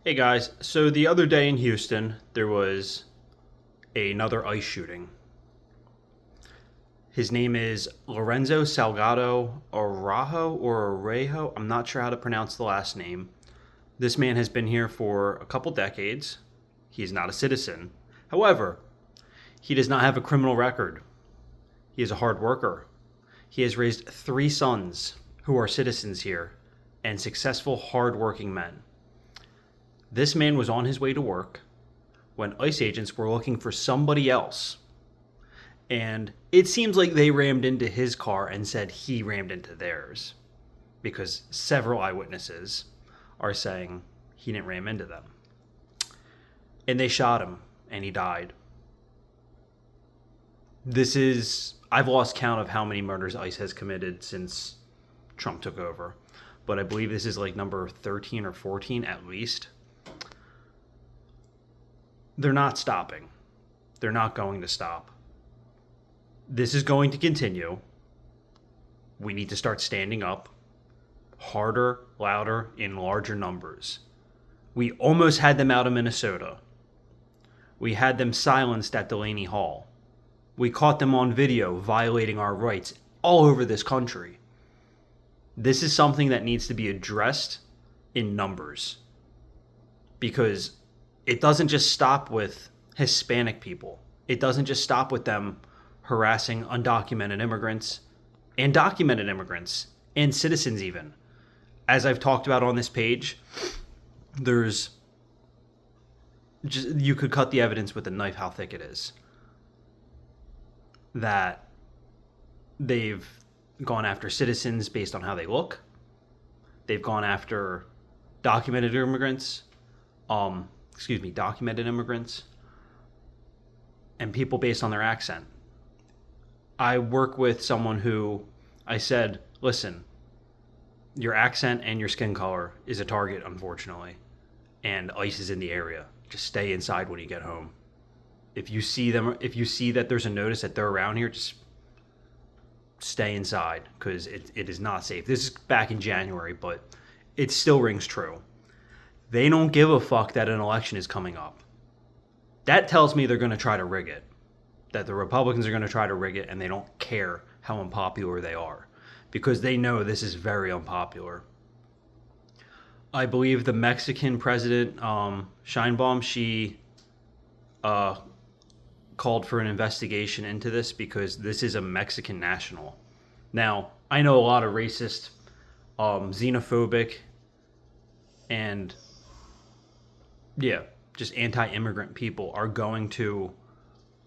Hey guys, so the other day in Houston, there was another ICE shooting. His name is Lorenzo Salgado Arajo. I'm not sure how to pronounce the last name. This man has been here for a couple decades. He is not a citizen. However, he does not have a criminal record. He is a hard worker. He has raised three sons who are citizens here and successful, hard-working men. This man was on his way to work when ICE agents were looking for somebody else. And it seems like they rammed into his car and said he rammed into theirs, because several eyewitnesses are saying he didn't ram into them. And they shot him, and he died. I've lost count of how many murders ICE has committed since Trump took over, but I believe this is like number 13 or 14 at least. They're not stopping. They're not going to stop. This is going to continue. We need to start standing up harder, louder, in larger numbers. We almost had them out of Minnesota. We had them silenced at Delaney Hall. We caught them on video violating our rights all over this country. This is something that needs to be addressed in numbers, because it doesn't just stop with Hispanic people. It doesn't just stop with them harassing undocumented immigrants and documented immigrants and citizens even. As I've talked about on this page, you could cut the evidence with a knife how thick it is. That they've gone after citizens based on how they look. They've gone after documented immigrants, and people based on their accent. I work with someone who I said, listen, your accent and your skin color is a target, unfortunately, and ICE is in the area. Just stay inside when you get home. If you see that there's a notice that they're around here, just stay inside, because it is not safe. This is back in January, but it still rings true. They don't give a fuck that an election is coming up. That tells me they're going to try to rig it. That the Republicans are going to try to rig it, and they don't care how unpopular they are, because they know this is very unpopular. I believe the Mexican president, Sheinbaum, she called for an investigation into this because this is a Mexican national. Now, I know a lot of racist, xenophobic, and just anti-immigrant people are going to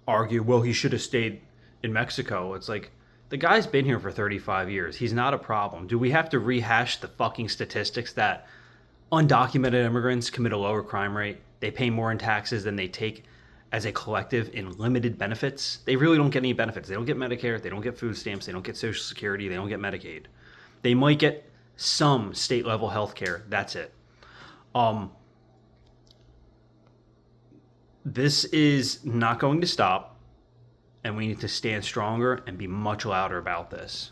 argue, well, he should have stayed in Mexico. It's like, the guy's been here for 35 years. He's not a problem. Do we have to rehash the fucking statistics that undocumented immigrants commit a lower crime rate? They pay more in taxes than they take as a collective in limited benefits. They really don't get any benefits. They don't get Medicare. They don't get food stamps. They don't get Social Security. They don't get Medicaid. They might get some state level health care. That's it. This is not going to stop, and we need to stand stronger and be much louder about this.